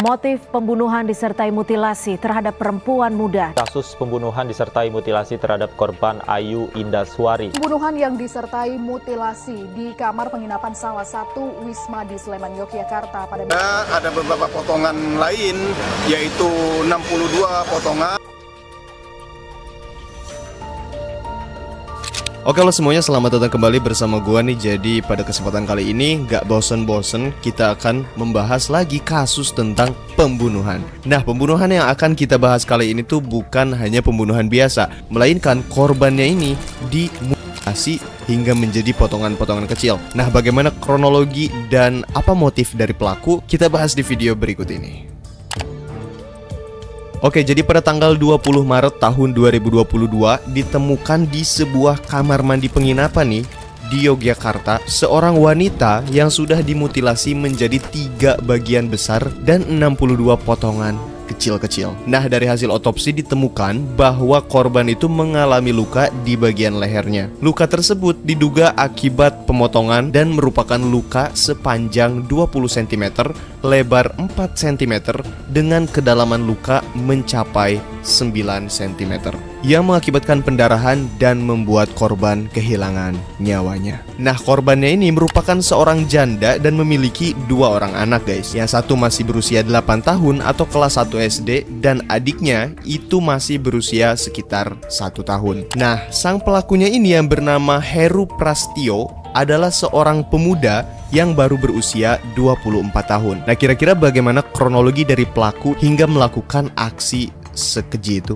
Motif pembunuhan disertai mutilasi terhadap perempuan muda. Kasus pembunuhan disertai mutilasi terhadap korban Ayu Indaswari. Pembunuhan yang disertai mutilasi di kamar penginapan salah satu wisma di Sleman, Yogyakarta pada ada beberapa potongan lain, yaitu 62 potongan. Oke lo semuanya, selamat datang kembali bersama gua nih. Jadi pada kesempatan kali ini gak bosen-bosen, kita akan membahas lagi kasus tentang pembunuhan. Nah, pembunuhan yang akan kita bahas kali ini tuh bukan hanya pembunuhan biasa, melainkan korbannya ini dimutilasi hingga menjadi potongan-potongan kecil. Nah, bagaimana kronologi dan apa motif dari pelaku, kita bahas di video berikut ini. Oke, jadi pada tanggal 20 Maret tahun 2022 ditemukan di sebuah kamar mandi penginapan nih di Yogyakarta seorang wanita yang sudah dimutilasi menjadi 3 bagian besar dan 62 potongan kecil-kecil. Nah, dari hasil otopsi ditemukan bahwa korban itu mengalami luka di bagian lehernya. Luka tersebut diduga akibat pemotongan dan merupakan luka sepanjang 20 cm, lebar 4 cm, dengan kedalaman luka mencapai 9 cm, yang mengakibatkan pendarahan dan membuat korban kehilangan nyawanya. Nah, korbannya ini merupakan seorang janda dan memiliki 2 orang anak, guys. Yang satu masih berusia 8 tahun atau kelas 1 SD, dan adiknya itu masih berusia sekitar 1 tahun. Nah, sang pelakunya ini yang bernama Heru Prastio adalah seorang pemuda yang baru berusia 24 tahun. Nah, kira-kira bagaimana kronologi dari pelaku hingga melakukan aksi sekeji itu?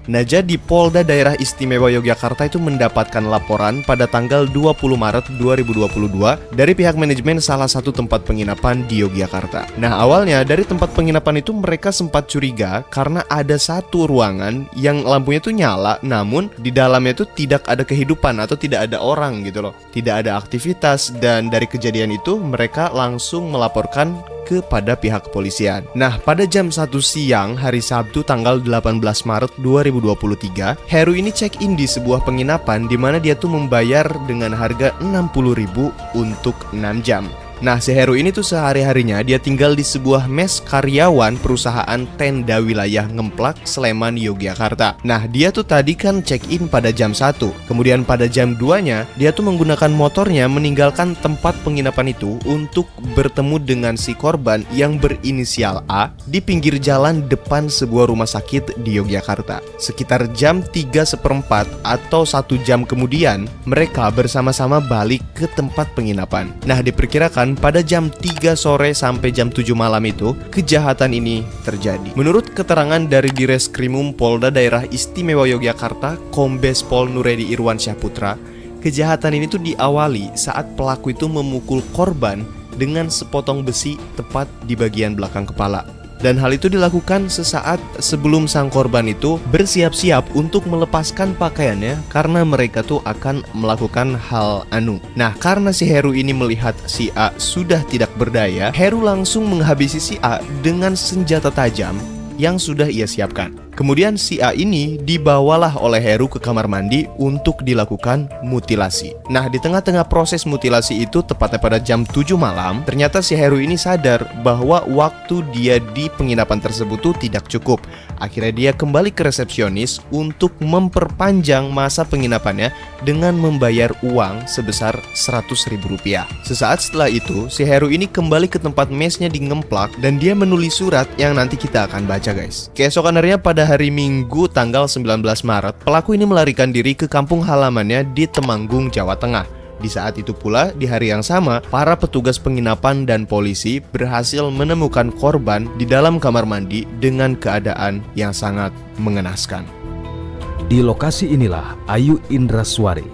Nah, jadi Polda Daerah Istimewa Yogyakarta itu mendapatkan laporan pada tanggal 20 Maret 2022 dari pihak manajemen salah satu tempat penginapan di Yogyakarta. Nah, awalnya dari tempat penginapan itu mereka sempat curiga karena ada satu ruangan yang lampunya itu nyala, namun di dalamnya itu tidak ada kehidupan atau tidak ada orang gitu loh. Tidak ada aktivitas, dan dari kejadian itu mereka langsung melaporkan kepada pihak kepolisian. Nah, pada jam 1 siang hari Sabtu tanggal 18 Maret 2023, Heru ini check-in di sebuah penginapan di mana dia tuh membayar dengan harga 60.000 untuk 6 jam. Nah, si Heru ini tuh sehari-harinya dia tinggal di sebuah mes karyawan perusahaan tenda wilayah Ngemplak, Sleman, Yogyakarta. Nah, dia tuh tadi kan check-in pada jam 1. Kemudian pada jam 2-nya, dia tuh menggunakan motornya meninggalkan tempat penginapan itu untuk bertemu dengan si korban yang berinisial A di pinggir jalan depan sebuah rumah sakit di Yogyakarta. Sekitar jam 3:15 atau 1 jam kemudian, mereka bersama-sama balik ke tempat penginapan. Nah, diperkirakan pada jam 3 sore sampai jam 7 malam itu kejahatan ini terjadi. Menurut keterangan dari Direskrimum Polda Daerah Istimewa Yogyakarta, Kombes Pol Nuredi Irwansyah Putra, kejahatan ini tuh diawali saat pelaku itu memukul korban dengan sepotong besi tepat di bagian belakang kepala. Dan hal itu dilakukan sesaat sebelum sang korban itu bersiap-siap untuk melepaskan pakaiannya karena mereka tuh akan melakukan hal anu. Nah, karena si Heru ini melihat si A sudah tidak berdaya, Heru langsung menghabisi si A dengan senjata tajam yang sudah ia siapkan. Kemudian si A ini dibawalah oleh Heru ke kamar mandi untuk dilakukan mutilasi. Nah, di tengah-tengah proses mutilasi itu, tepatnya pada jam 7 malam, ternyata si Heru ini sadar bahwa waktu dia di penginapan tersebut tuh tidak cukup. Akhirnya dia kembali ke resepsionis untuk memperpanjang masa penginapannya dengan membayar uang sebesar Rp100.000. Sesaat setelah itu, si Heru ini kembali ke tempat mesnya di Ngemplak dan dia menulis surat yang nanti kita akan baca, guys. Keesokan harinya pada hari Minggu tanggal 19 Maret, pelaku ini melarikan diri ke kampung halamannya di Temanggung, Jawa Tengah. Di saat itu pula, di hari yang sama, para petugas penginapan dan polisi berhasil menemukan korban di dalam kamar mandi dengan keadaan yang sangat mengenaskan. Di lokasi inilah Ayu Indaswari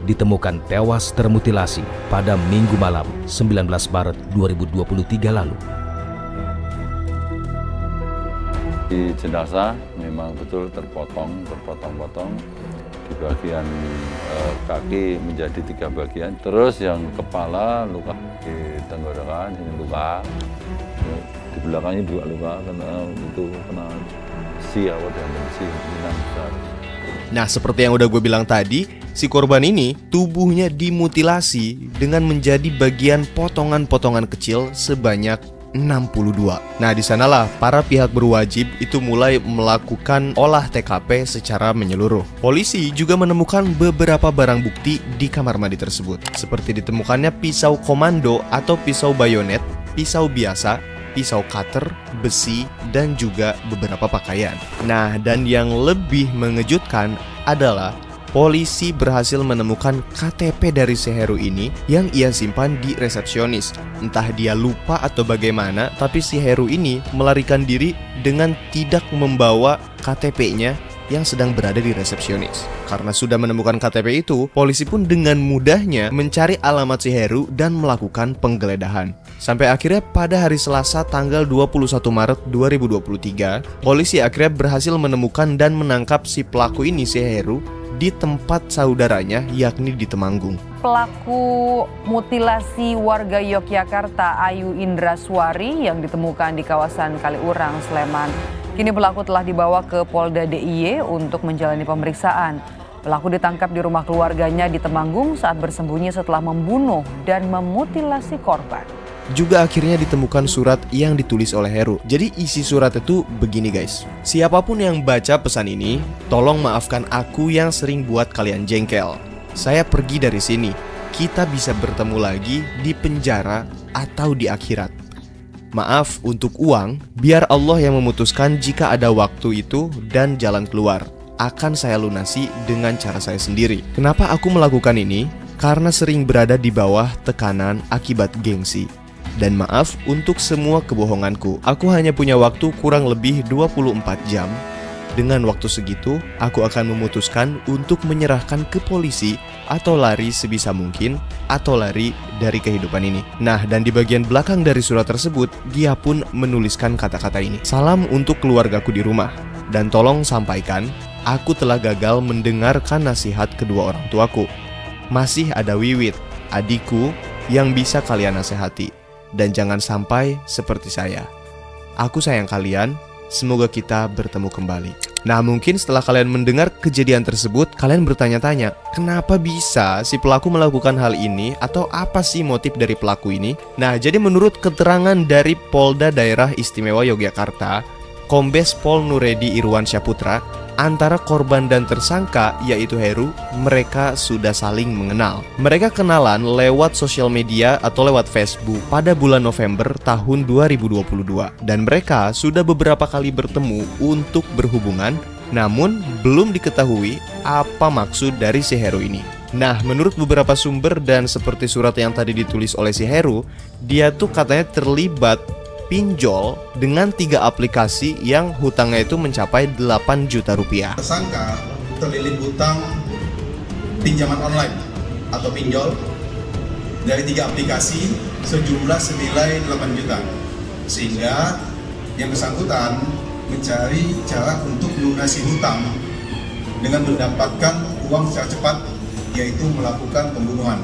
ditemukan tewas termutilasi pada Minggu malam 19 Maret 2023 lalu. Di jenazah memang betul terpotong-potong. Di bagian kaki menjadi 3 bagian. Terus yang kepala luka di tenggorokan, ini luka. Di belakangnya juga luka karena itu kena siawa dan inang besar. Nah, seperti yang udah gue bilang tadi, si korban ini tubuhnya dimutilasi dengan menjadi bagian potongan-potongan kecil sebanyak 62. Nah, di sanalah para pihak berwajib itu mulai melakukan olah TKP secara menyeluruh. Polisi juga menemukan beberapa barang bukti di kamar mandi tersebut, seperti ditemukannya pisau komando atau pisau bayonet, pisau biasa, pisau cutter, besi, dan juga beberapa pakaian. Nah, dan yang lebih mengejutkan adalah polisi berhasil menemukan KTP dari si Heru ini yang ia simpan di resepsionis. Entah dia lupa atau bagaimana, tapi si Heru ini melarikan diri dengan tidak membawa KTP-nya yang sedang berada di resepsionis. Karena sudah menemukan KTP itu, polisi pun dengan mudahnya mencari alamat si Heru dan melakukan penggeledahan. Sampai akhirnya pada hari Selasa tanggal 21 Maret 2023, polisi akhirnya berhasil menemukan dan menangkap si pelaku ini, si Heru, di tempat saudaranya, yakni di Temanggung. Pelaku mutilasi warga Yogyakarta Ayu Indraswari yang ditemukan di kawasan Kaliurang, Sleman. Kini pelaku telah dibawa ke Polda DIY untuk menjalani pemeriksaan. Pelaku ditangkap di rumah keluarganya di Temanggung saat bersembunyi setelah membunuh dan memutilasi korban. Juga akhirnya ditemukan surat yang ditulis oleh Heru. Jadi isi surat itu begini guys. Siapapun yang baca pesan ini, tolong maafkan aku yang sering buat kalian jengkel. Saya pergi dari sini. Kita bisa bertemu lagi di penjara atau di akhirat. Maaf untuk uang, biar Allah yang memutuskan jika ada waktu itu dan jalan keluar. Akan saya lunasi dengan cara saya sendiri. Kenapa aku melakukan ini? Karena sering berada di bawah tekanan akibat gengsi. Dan maaf untuk semua kebohonganku. Aku hanya punya waktu kurang lebih 24 jam. Dengan waktu segitu, aku akan memutuskan untuk menyerahkan ke polisi atau lari sebisa mungkin atau lari dari kehidupan ini. Nah, dan di bagian belakang dari surat tersebut, dia pun menuliskan kata-kata ini. Salam untuk keluargaku di rumah. Dan tolong sampaikan, aku telah gagal mendengarkan nasihat kedua orang tuaku. Masih ada Wiwit, adikku, yang bisa kalian nasihati. Dan jangan sampai seperti saya. Aku sayang kalian, semoga kita bertemu kembali. Nah, mungkin setelah kalian mendengar kejadian tersebut, kalian bertanya-tanya, kenapa bisa si pelaku melakukan hal ini? Atau apa sih motif dari pelaku ini? Nah, jadi menurut keterangan dari Polda Daerah Istimewa Yogyakarta, Kombes Pol Nuredi Irwan Syaputra, antara korban dan tersangka yaitu Heru, mereka sudah saling mengenal. Mereka kenalan lewat sosial media atau lewat Facebook pada bulan November tahun 2022. Dan mereka sudah beberapa kali bertemu untuk berhubungan, namun belum diketahui apa maksud dari si Heru ini. Nah, menurut beberapa sumber dan seperti surat yang tadi ditulis oleh si Heru, dia tuh katanya terlibat pinjol dengan 3 aplikasi yang hutangnya itu mencapai 8 juta rupiah. Tersangka terlilit hutang pinjaman online atau pinjol dari 3 aplikasi sejumlah senilai 8 juta. Sehingga yang bersangkutan mencari cara untuk melunasi hutang dengan mendapatkan uang secara cepat, yaitu melakukan pembunuhan.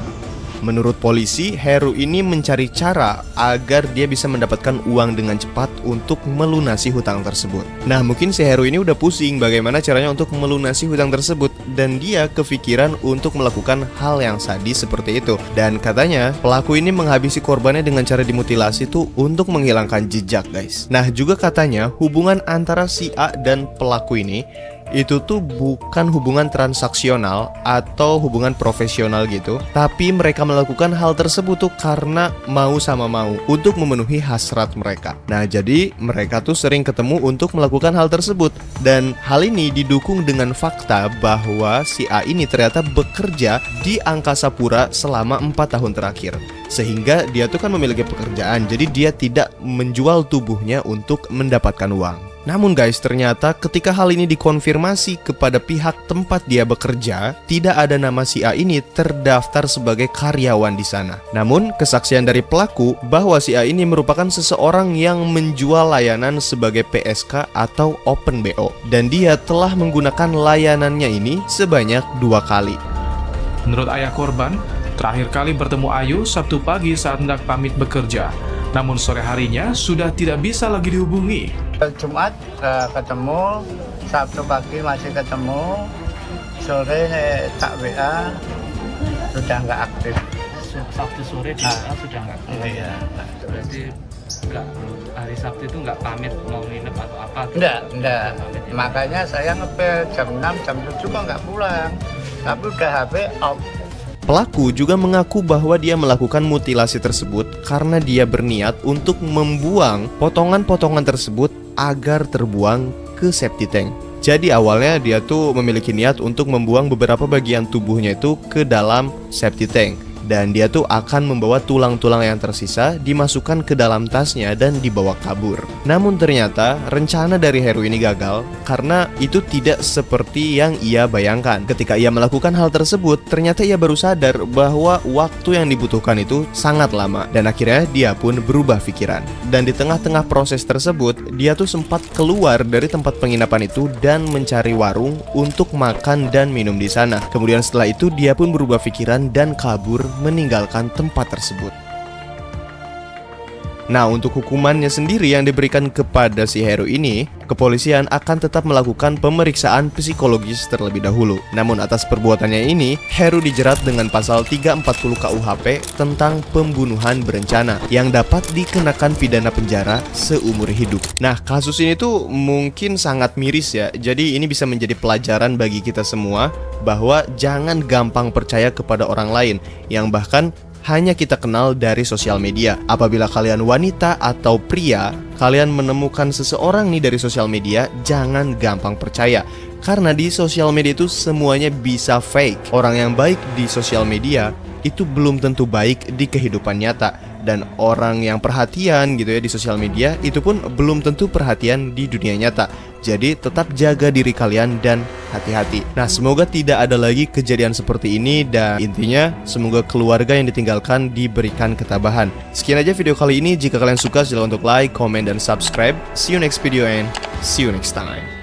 Menurut polisi, Heru ini mencari cara agar dia bisa mendapatkan uang dengan cepat untuk melunasi hutang tersebut. Nah, mungkin si Heru ini udah pusing bagaimana caranya untuk melunasi hutang tersebut, dan dia kepikiran untuk melakukan hal yang sadis seperti itu. Dan katanya, pelaku ini menghabisi korbannya dengan cara dimutilasi tuh untuk menghilangkan jejak, guys. Nah, juga katanya hubungan antara si A dan pelaku ini itu tuh bukan hubungan transaksional atau hubungan profesional gitu, tapi mereka melakukan hal tersebut tuh karena mau sama mau untuk memenuhi hasrat mereka. Nah, jadi mereka tuh sering ketemu untuk melakukan hal tersebut. Dan hal ini didukung dengan fakta bahwa si A ini ternyata bekerja di Angkasa Pura selama 4 tahun terakhir. Sehingga dia tuh kan memiliki pekerjaan, jadi dia tidak menjual tubuhnya untuk mendapatkan uang. Namun guys, ternyata ketika hal ini dikonfirmasi kepada pihak tempat dia bekerja, tidak ada nama si A ini terdaftar sebagai karyawan di sana. Namun, kesaksian dari pelaku bahwa si A ini merupakan seseorang yang menjual layanan sebagai PSK atau Open BO. Dan dia telah menggunakan layanannya ini sebanyak 2 kali. Menurut ayah korban, terakhir kali bertemu Ayu Sabtu pagi saat hendak pamit bekerja. Namun sore harinya sudah tidak bisa lagi dihubungi. Jumat ketemu, Sabtu pagi masih ketemu, sore tak WA sudah nggak aktif. Sabtu sore di WA sudah nggak aktif. Iya. Berarti nggak hari Sabtu itu nggak pamit mau nginep atau apa? Enggak. Ya? Makanya saya ngepel jam 6, jam 7 kok nggak pulang. Tapi udah HP off. Pelaku juga mengaku bahwa dia melakukan mutilasi tersebut karena dia berniat untuk membuang potongan-potongan tersebut agar terbuang ke septic tank. Jadi awalnya dia tuh memiliki niat untuk membuang beberapa bagian tubuhnya itu ke dalam septic tank. Dan dia tuh akan membawa tulang-tulang yang tersisa dimasukkan ke dalam tasnya dan dibawa kabur. Namun ternyata rencana dari Heru ini gagal karena itu tidak seperti yang ia bayangkan. Ketika ia melakukan hal tersebut, ternyata ia baru sadar bahwa waktu yang dibutuhkan itu sangat lama. Dan akhirnya dia pun berubah pikiran. Dan di tengah-tengah proses tersebut, dia tuh sempat keluar dari tempat penginapan itu dan mencari warung untuk makan dan minum di sana. Kemudian setelah itu dia pun berubah pikiran dan kabur meninggalkan tempat tersebut. Nah, untuk hukumannya sendiri yang diberikan kepada si Heru ini, kepolisian akan tetap melakukan pemeriksaan psikologis terlebih dahulu. Namun atas perbuatannya ini, Heru dijerat dengan pasal 340 KUHP tentang pembunuhan berencana yang dapat dikenakan pidana penjara seumur hidup. Nah, kasus ini tuh mungkin sangat miris ya. Jadi ini bisa menjadi pelajaran bagi kita semua bahwa jangan gampang percaya kepada orang lain yang bahkan hanya kita kenal dari sosial media. Apabila kalian wanita atau pria, kalian menemukan seseorang nih dari sosial media, jangan gampang percaya. Karena di sosial media itu semuanya bisa fake. Orang yang baik di sosial media itu belum tentu baik di kehidupan nyata. Dan orang yang perhatian gitu ya di sosial media itu pun belum tentu perhatian di dunia nyata. Jadi tetap jaga diri kalian dan hati-hati. Nah, semoga tidak ada lagi kejadian seperti ini. Dan intinya semoga keluarga yang ditinggalkan diberikan ketabahan. Sekian aja video kali ini. Jika kalian suka silahkan untuk like, comment, dan subscribe. See you next video and see you next time.